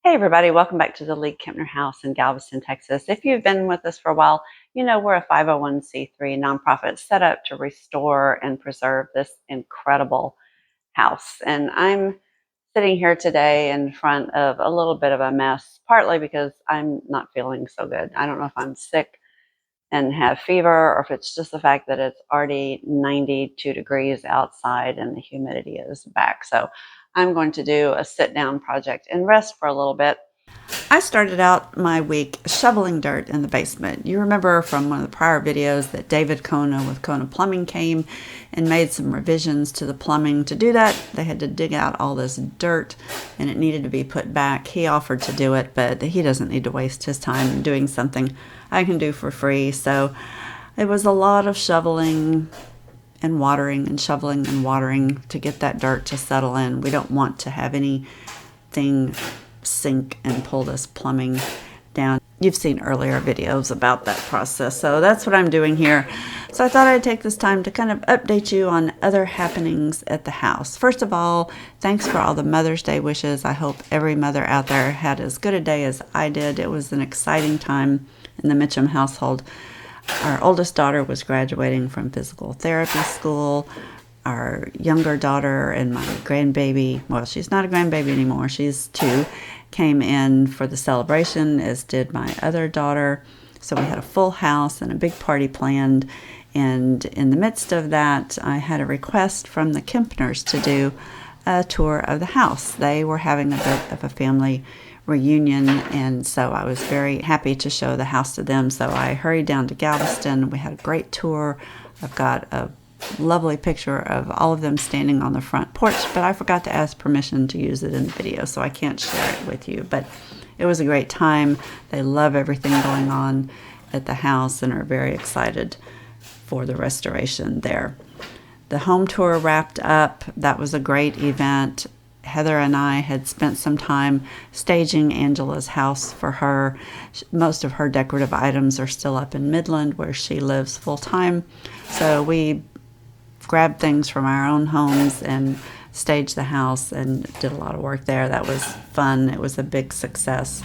Hey everybody, welcome back to the League-Kempner House in Galveston, Texas. If you've been with us for a while, you know we're a 501c3 nonprofit set up to restore and preserve this incredible house. And I'm sitting here today in front of a little bit of a mess, partly because I'm not feeling so good. I don't know if I'm sick and have fever or if it's just the fact that it's already 92 degrees outside and the humidity is back. So I'm going to do a sit down project and rest for a little bit. I started out my week shoveling dirt in the basement. You remember from one of the prior videos that David Kona with Kona Plumbing came and made some revisions to the plumbing. To do that, they had to dig out all this dirt and it needed to be put back. He offered to do it, but he doesn't need to waste his time doing something I can do for free. So it was a lot of shoveling and watering and shoveling and watering to get that dirt to settle in. We don't want to have anything sink and pull this plumbing down. You've seen earlier videos about that process, so that's what I'm doing here. So I thought I'd take this time to kind of update you on other happenings at the house. First of all, thanks for all the Mother's Day wishes. I hope every mother out there had as good a day as I did. It was an exciting time in the Mitchum household. Our oldest daughter was graduating from physical therapy school. Our younger daughter and my grandbaby, well, she's not a grandbaby anymore, she's 2, came in for the celebration, as did my other daughter. So we had a full house and a big party planned. And in the midst of that, I had a request from the Kempners to do a tour of the house. They were having a bit of a family reunion, and so I was very happy to show the house to them. So I hurried down to Galveston. We had a great tour. I've got a lovely picture of all of them standing on the front porch, but I forgot to ask permission to use it in the video, so I can't share it with you. But it was a great time. They love everything going on at the house and are very excited for the restoration there. The home tour wrapped up. That was a great event. Heather and I had spent some time staging Angela's house for her. Most of her decorative items are still up in Midland, where she lives full time. So we grabbed things from our own homes and staged the house and did a lot of work there. That was fun. It was a big success.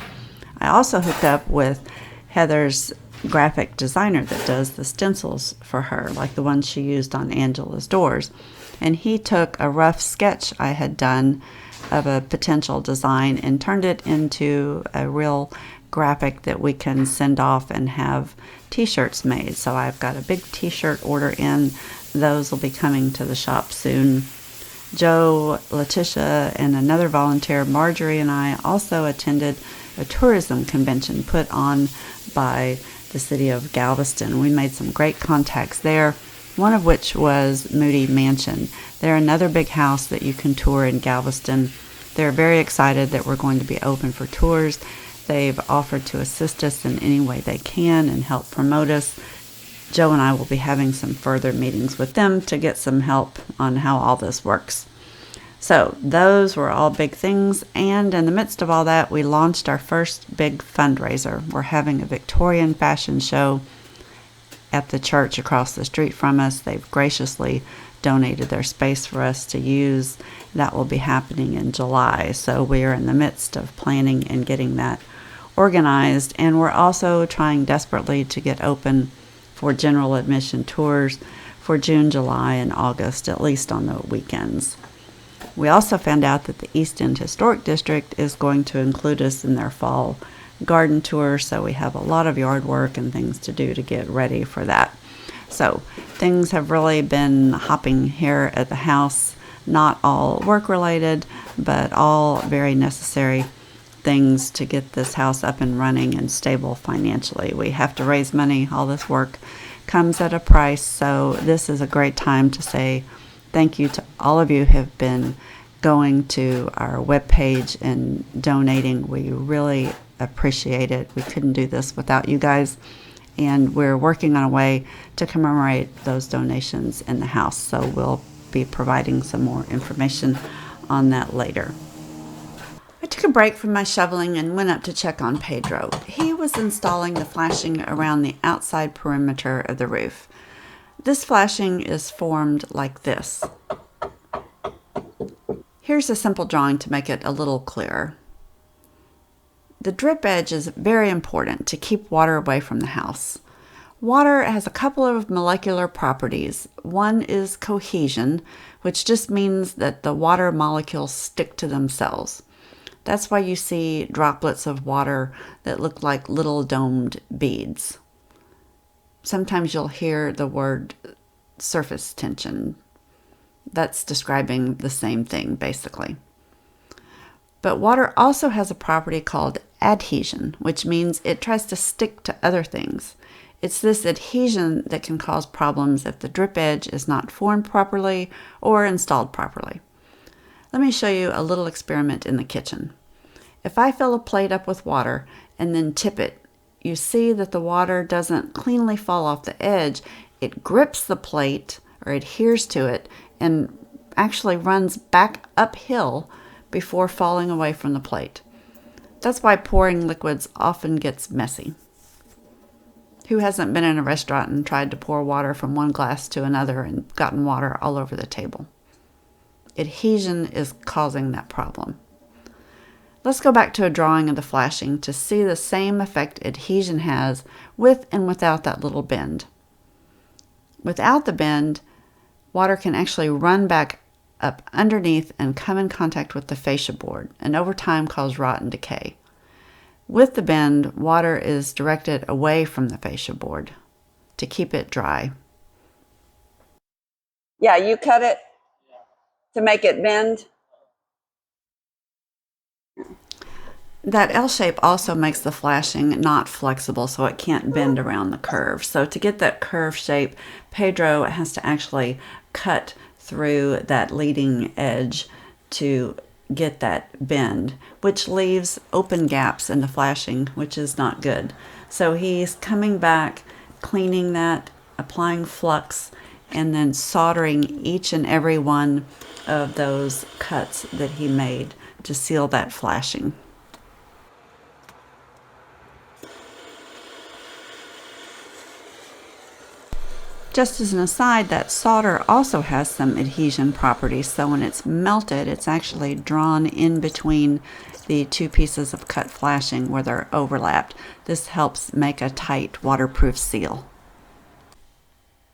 I also hooked up with Heather's graphic designer that does the stencils for her, like the ones she used on Angela's doors. And he took a rough sketch I had done of a potential design and turned it into a real graphic that we can send off and have t-shirts made. So I've got a big t-shirt order in. Those will be coming to the shop soon. Joe, Letitia, and another volunteer, Marjorie, and I also attended a tourism convention put on by the city of Galveston. We made some great contacts there, one of which was Moody Mansion. They're another big house that you can tour in Galveston. They're very excited that we're going to be open for tours. They've offered to assist us in any way they can and help promote us. Joe and I will be having some further meetings with them to get some help on how all this works. So those were all big things, and in the midst of all that, we launched our first big fundraiser. We're having a Victorian fashion show at the church across the street from us. They've graciously donated their space for us to use. That will be happening in July, so we're in the midst of planning and getting that organized, and we're also trying desperately to get open for general admission tours for June, July, and August, at least on the weekends. We also found out that the East End Historic District is going to include us in their fall garden tour, so we have a lot of yard work and things to do to get ready for that. So things have really been hopping here at the house, not all work related, but all very necessary things to get this house up and running and stable financially. We have to raise money. All this work comes at a price, so this is a great time to say thank you to all of you who have been going to our webpage and donating. We really appreciate it. We couldn't do this without you guys, and we're working on a way to commemorate those donations in the house, so we'll be providing some more information on that later. I took a break from my shoveling and went up to check on Pedro. He was installing the flashing around the outside perimeter of the roof. This flashing is formed like this. Here's a simple drawing to make it a little clearer. The drip edge is very important to keep water away from the house. Water has a couple of molecular properties. One is cohesion, which just means that the water molecules stick to themselves. That's why you see droplets of water that look like little domed beads. Sometimes you'll hear the word surface tension. That's describing the same thing, basically. But water also has a property called adhesion, which means it tries to stick to other things. It's this adhesion that can cause problems if the drip edge is not formed properly or installed properly. Let me show you a little experiment in the kitchen. If I fill a plate up with water and then tip it, you see that the water doesn't cleanly fall off the edge. It grips the plate or adheres to it and actually runs back uphill before falling away from the plate. That's why pouring liquids often gets messy. Who hasn't been in a restaurant and tried to pour water from one glass to another and gotten water all over the table? Adhesion is causing that problem. Let's go back to a drawing of the flashing to see the same effect adhesion has with and without that little bend. Without the bend, water can actually run back up underneath and come in contact with the fascia board and over time cause rot and decay. With the bend, water is directed away from the fascia board to keep it dry. Yeah, you cut it to make it bend. That L shape also makes the flashing not flexible, so it can't bend around the curve. So to get that curve shape, Pedro has to actually cut through that leading edge to get that bend, which leaves open gaps in the flashing, which is not good. So he's coming back, cleaning that, applying flux, and then soldering each and every one of those cuts that he made to seal that flashing. Just as an aside, that solder also has some adhesion properties, so when it's melted, it's actually drawn in between the two pieces of cut flashing where they're overlapped. This helps make a tight waterproof seal.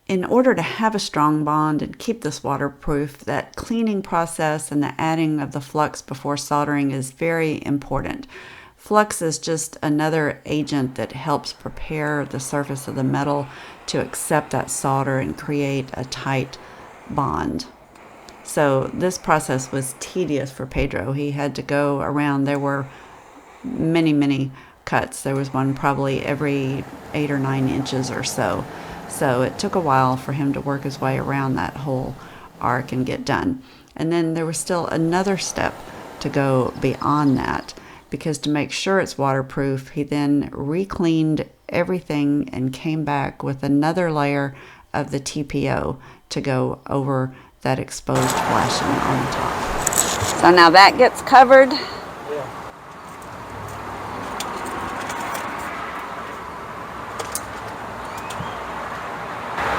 In order to have a strong bond and keep this waterproof, that cleaning process and the adding of the flux before soldering is very important. Flux is just another agent that helps prepare the surface of the metal to accept that solder and create a tight bond. So this process was tedious for Pedro. He had to go around. There were many cuts. There was one probably every 8 or 9 inches or so. So it took a while for him to work his way around that whole arc and get done. And then there was still another step to go beyond that, because to make sure it's waterproof, he then re-cleaned everything and came back with another layer of the TPO to go over that exposed flashing on the top. So now that gets covered.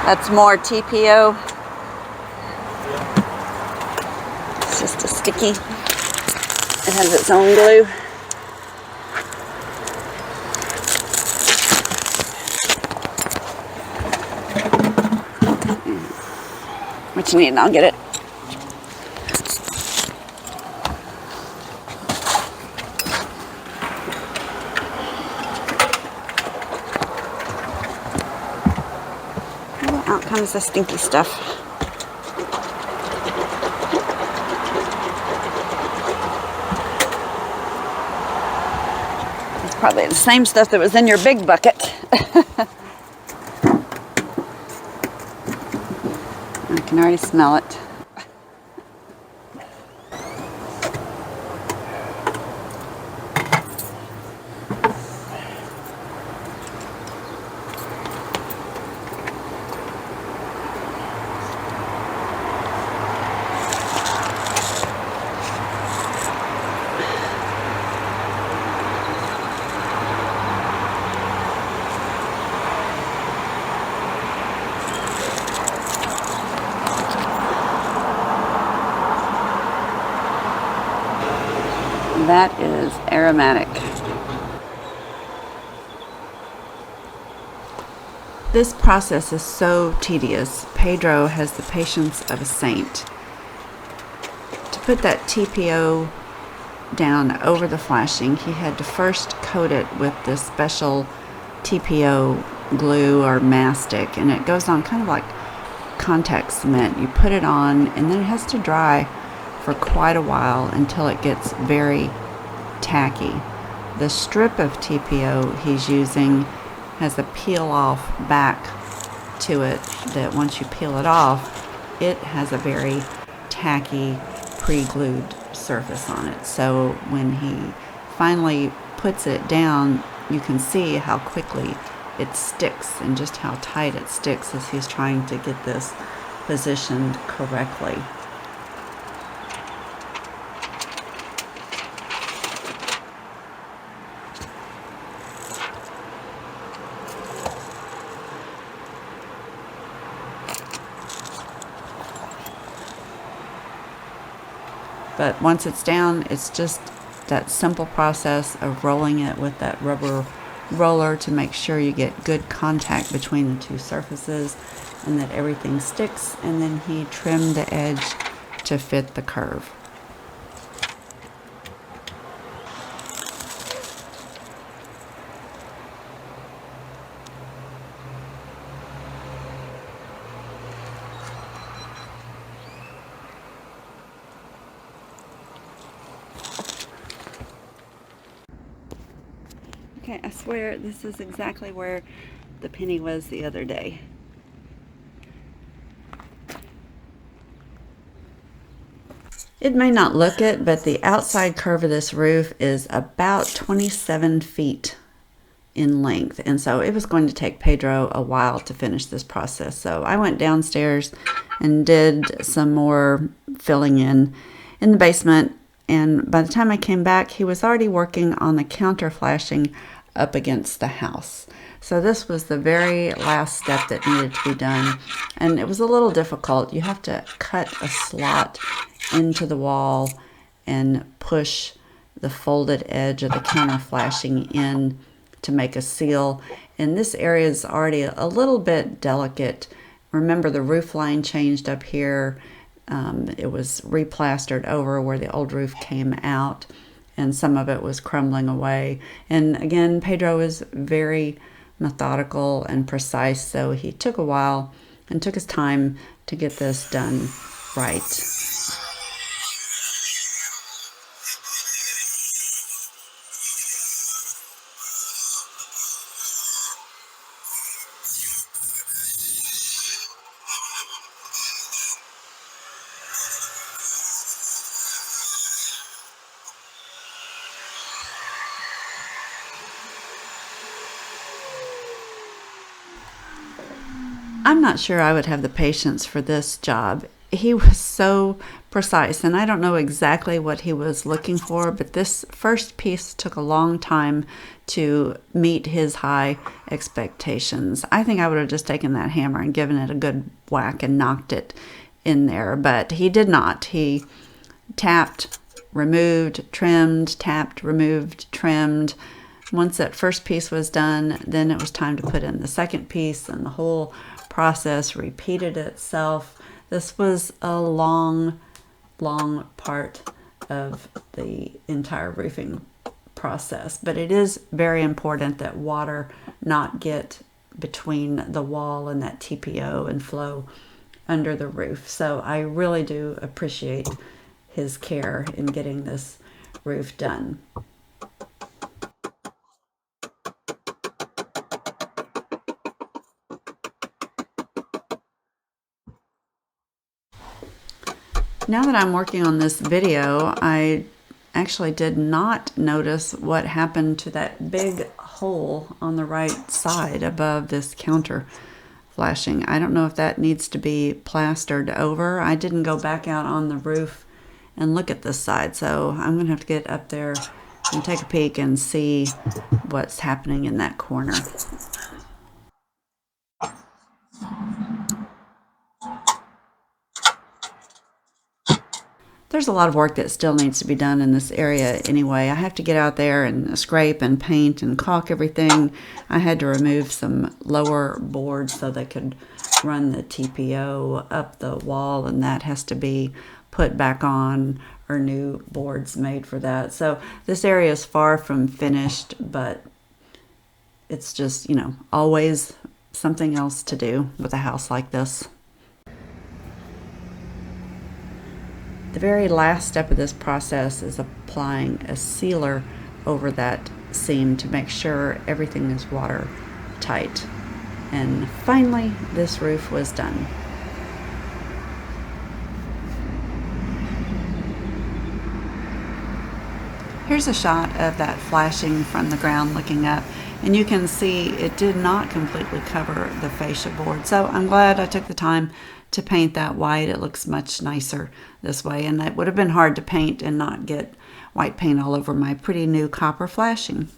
That's more TPO. It's just a sticky. It has its own glue. What you need, and I'll get it. Oh, out comes the stinky stuff. It's probably the same stuff that was in your big bucket. I can already smell it. That is aromatic. This process is so tedious. Pedro has the patience of a saint. To put that TPO down over the flashing, he had to first coat it with this special TPO glue or mastic, and it goes on kind of like contact cement. You put it on, and then it has to dry for quite a while until it gets very tacky. The strip of TPO he's using has a peel off back to it that once you peel it off, it has a very tacky pre-glued surface on it. So when he finally puts it down, you can see how quickly it sticks and just how tight it sticks as he's trying to get this positioned correctly. But once it's down, it's just that simple process of rolling it with that rubber roller to make sure you get good contact between the two surfaces and that everything sticks, and then he trimmed the edge to fit the curve. Okay, I swear this is exactly where the penny was the other day. It may not look it, but the outside curve of this roof is about 27 feet in length, and so it was going to take Pedro a while to finish this process. So I went downstairs and did some more filling in the basement, and by the time I came back, he was already working on the counter flashing up against the house. So this was the very last step that needed to be done, and it was a little difficult. You have to cut a slot into the wall and push the folded edge of the counter flashing in to make a seal. And this area is already a little bit delicate. Remember, the roof line changed up here. It was replastered over where the old roof came out, and some of it was crumbling away. And again, Pedro is very methodical and precise, so he took a while and took his time to get this done right. I'm not sure I would have the patience for this job. He was so precise, and I don't know exactly what he was looking for, but this first piece took a long time to meet his high expectations. I think I would have just taken that hammer and given it a good whack and knocked it in there, but he did not. He tapped, removed, trimmed, tapped, removed, trimmed. Once that first piece was done, then it was time to put in the second piece, and the whole process repeated itself. This was a long part of the entire roofing process, but it is very important that water not get between the wall and that TPO and flow under the roof. So I really do appreciate his care in getting this roof done. Now that I'm working on this video, I actually did not notice what happened to that big hole on the right side above this counter flashing. I don't know if that needs to be plastered over. I didn't go back out on the roof and look at this side, so I'm going to have to get up there and take a peek and see what's happening in that corner. There's a lot of work that still needs to be done in this area anyway. I have to get out there and scrape and paint and caulk everything. I had to remove some lower boards so they could run the TPO up the wall, and that has to be put back on, or new boards made for that. So this area is far from finished, but it's just, always something else to do with a house like this. The very last step of this process is applying a sealer over that seam to make sure everything is watertight. And finally, this roof was done. Here's a shot of that flashing from the ground looking up, and you can see it did not completely cover the fascia board. So I'm glad I took the time to paint that white. It looks much nicer this way, and it would have been hard to paint and not get white paint all over my pretty new copper flashing.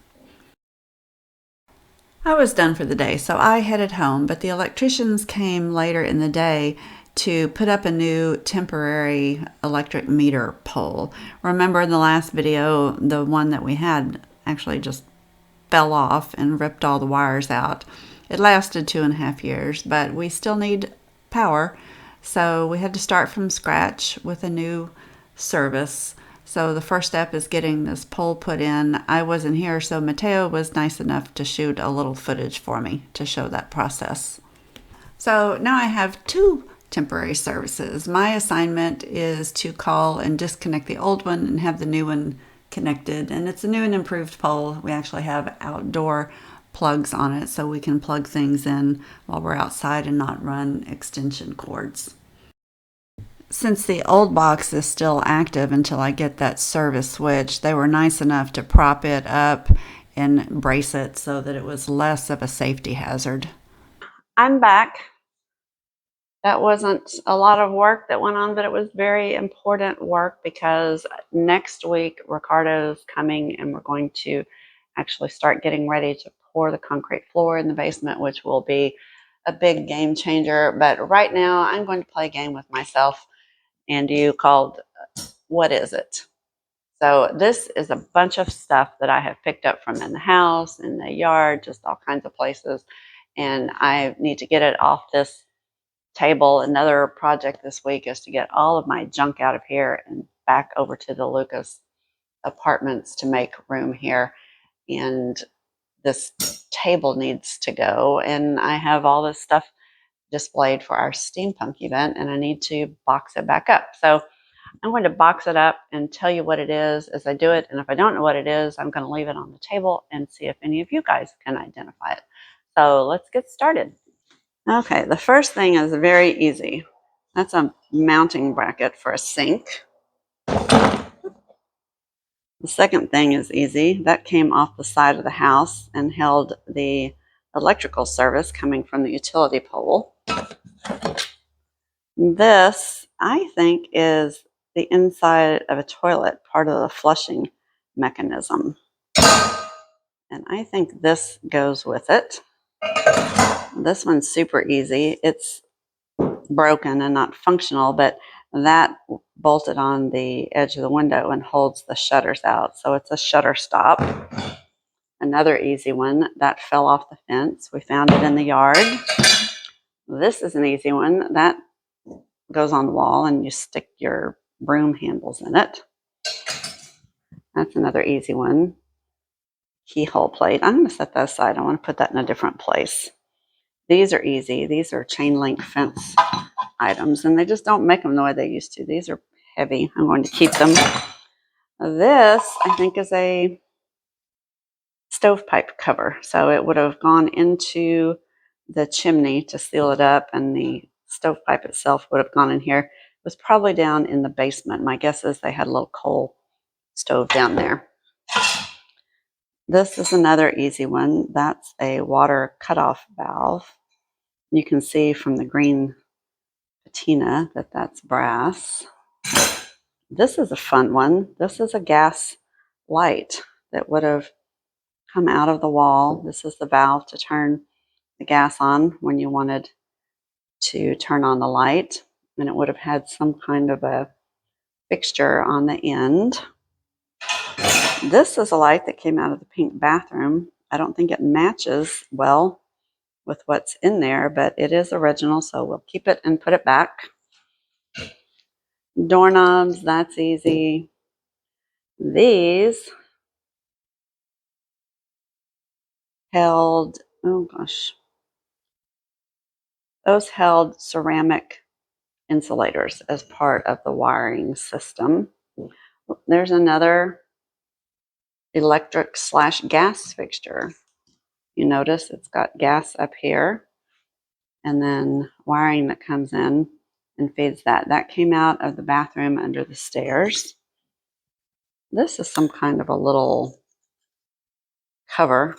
I was done for the day, so I headed home, but the electricians came later in the day to put up a new temporary electric meter pole. Remember in the last video, the one that we had actually just fell off and ripped all the wires out. It lasted 2.5 years, but we still need power, so we had to start from scratch with a new service. So the first step is getting this pole put in. I wasn't here, so Mateo was nice enough to shoot a little footage for me to show that process. So now I have 2 temporary services. My assignment is to call and disconnect the old one and have the new one connected. And it's a new and improved pole. We actually have outdoor plugs on it so we can plug things in while we're outside and not run extension cords. Since the old box is still active until I get that service switch, they were nice enough to prop it up and brace it so that it was less of a safety hazard. I'm back. That wasn't a lot of work that went on, but it was very important work because next week Ricardo's coming and we're going to actually start getting ready to pour the concrete floor in the basement, which will be a big game changer. But right now I'm going to play a game with myself and you called What Is It? So this is a bunch of stuff that I have picked up from in the house, in the yard, just all kinds of places. And I need to get it off this table. Another project this week is to get all of my junk out of here and back over to the Lucas apartments to make room here. And this table needs to go. And I have all this stuff displayed for our steampunk event, and I need to box it back up. So I'm going to box it up and tell you what it is as I do it. And if I don't know what it is, I'm going to leave it on the table and see if any of you guys can identify it. So let's get started. Okay, the first thing is very easy. That's a mounting bracket for a sink. The second thing is easy. That came off the side of the house and held the electrical service coming from the utility pole. This, I think, is the inside of a toilet, part of the flushing mechanism. And I think this goes with it. This one's super easy. It's broken and not functional, but that bolted on the edge of the window and holds the shutters out. So it's a shutter stop. Another easy one that fell off the fence. We found it in the yard. This is an easy one. That goes on the wall and you stick your broom handles in it. That's another easy one. Keyhole plate. I'm going to set that aside. I want to put that in a different place. These are easy. These are chain link fence items, and they just don't make them the way they used to. These are heavy. I'm going to keep them. This, I think, is a stovepipe cover. So it would have gone into the chimney to seal it up, and the stovepipe itself would have gone in here. It was probably down in the basement. My guess is they had a little coal stove down there. This is another easy one. That's a water cutoff valve. You can see from the green patina that that's brass. This is a fun one. This is a gas light that would have come out of the wall. This is the valve to turn the gas on when you wanted to turn on the light. And it would have had some kind of a fixture on the end. This is a light that came out of the pink bathroom. I don't think it matches well with what's in there, but it is original, so we'll keep it and put it back. Doorknobs, that's easy. These held, oh gosh, those held ceramic insulators as part of the wiring system. There's another electric/gas fixture. You notice it's got gas up here and then wiring that comes in and feeds that. That came out of the bathroom under the stairs. This is some kind of a little cover,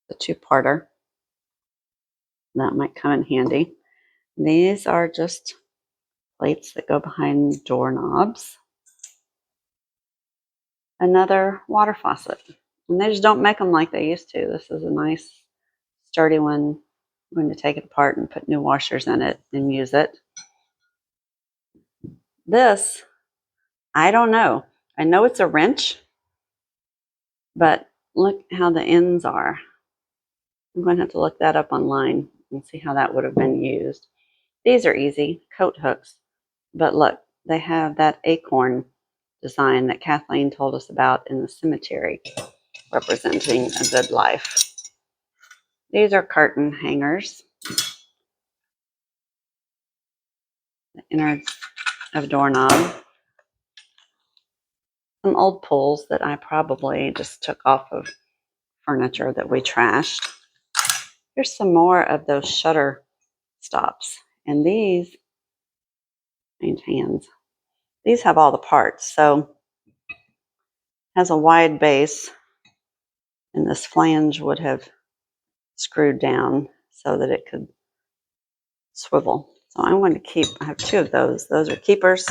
the two-parter. That might come in handy. These are just plates that go behind doorknobs. Another water faucet. And they just don't make them like they used to. This is a nice, sturdy one. I'm going to take it apart and put new washers in it and use it. This, I don't know. I know it's a wrench, but look how the ends are. I'm going to have to look that up online and see how that would have been used. These are easy, coat hooks. But look, they have that acorn design that Kathleen told us about in the cemetery, representing a good life. These are curtain hangers. The innards of doorknob. Some old pulls that I probably just took off of furniture that we trashed. Here's some more of those shutter stops. And these, hands, these have all the parts. So it has a wide base, and this flange would have screwed down so that it could swivel. So I'm going to keep, I have two of those. Those are keepers.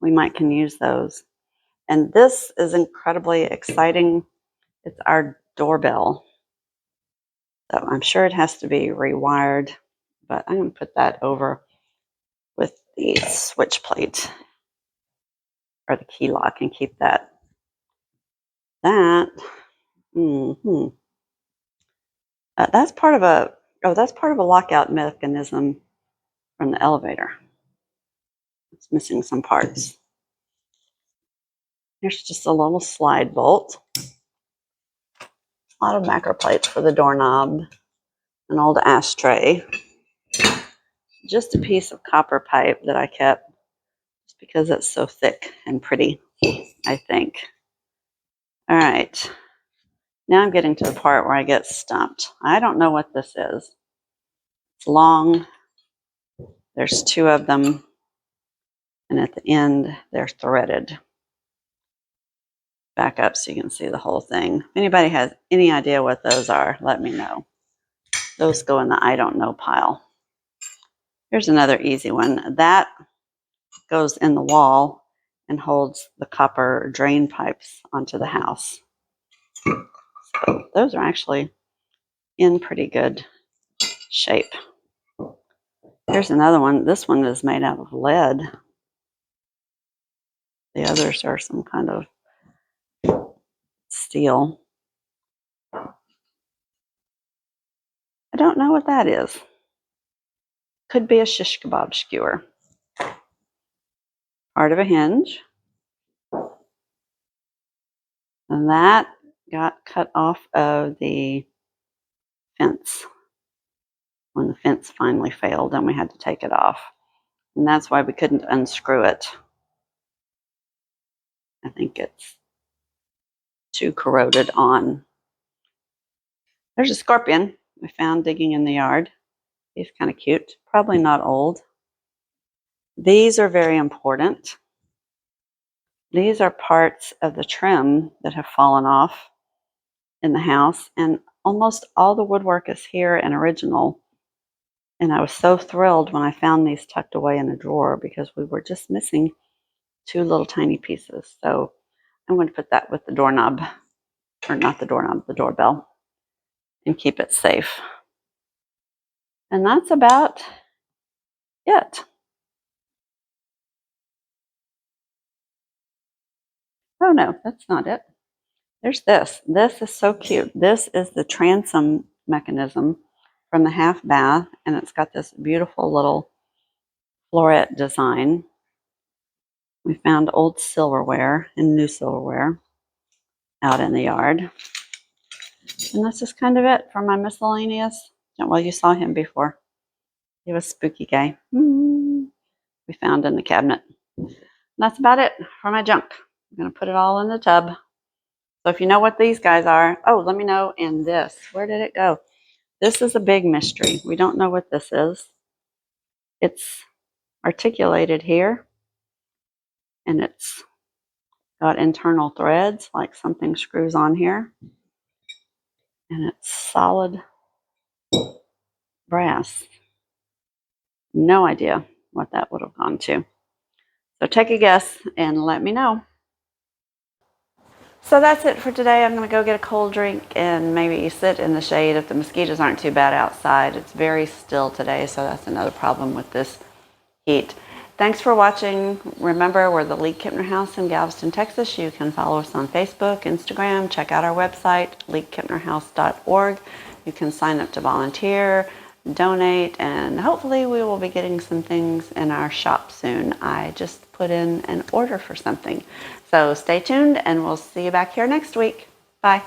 We might can use those. And this is incredibly exciting. It's our doorbell. So I'm sure it has to be rewired, but I'm going to put that over with the switch plate or the key lock and keep that. That's part of a lockout mechanism from the elevator. It's missing some parts. There's just a little slide bolt. A lot of macro plates for the doorknob. An old ashtray. Just a piece of copper pipe that I kept just because it's so thick and pretty, I think. All right. Now I'm getting to the part where I get stumped. I don't know what this is. It's long. There's two of them. And at the end, they're threaded. Back up so you can see the whole thing. If anybody has any idea what those are, let me know. Those go in the I don't know pile. Here's another easy one. That goes in the wall and holds the copper drain pipes onto the house. So those are actually in pretty good shape. Here's another one. This one is made out of lead. The others are some kind of steel. I don't know what that is. Could be a shish kebab skewer. Part of a hinge. And that got cut off of the fence when the fence finally failed and we had to take it off. And that's why we couldn't unscrew it. I think it's too corroded on. There's a scorpion we found digging in the yard. He's kind of cute, probably not old. These are very important. These are parts of the trim that have fallen off in the house, and almost all the woodwork is here and original. And I was so thrilled when I found these tucked away in a drawer because we were just missing two little tiny pieces. So I'm going to put that with the doorknob, or not the doorknob, the doorbell, and keep it safe. And that's about it. Oh no, that's not it. There's this. This is so cute. This is the transom mechanism from the half bath, and it's got this beautiful little floret design. We found old silverware and new silverware out in the yard. And that's just kind of it for my miscellaneous. Well, you saw him before. He was a spooky guy. We found in the cabinet. And that's about it for my junk. I'm going to put it all in the tub. So if you know what these guys are, oh, let me know. And this, where did it go? This is a big mystery. We don't know what this is. It's articulated here, and it's got internal threads, like something screws on here. And it's solid brass. No idea what that would have gone to. So take a guess and let me know. So that's it for today. I'm going to go get a cold drink and maybe sit in the shade if the mosquitoes aren't too bad outside. It's very still today, so that's another problem with this heat. Thanks for watching. Remember, we're the League-Kempner House in Galveston, Texas. You can follow us on Facebook, Instagram. Check out our website, league-kempnerhouse.org. You can sign up to volunteer, donate, and hopefully we will be getting some things in our shop soon. I just put in an order for something. So stay tuned, and we'll see you back here next week. Bye.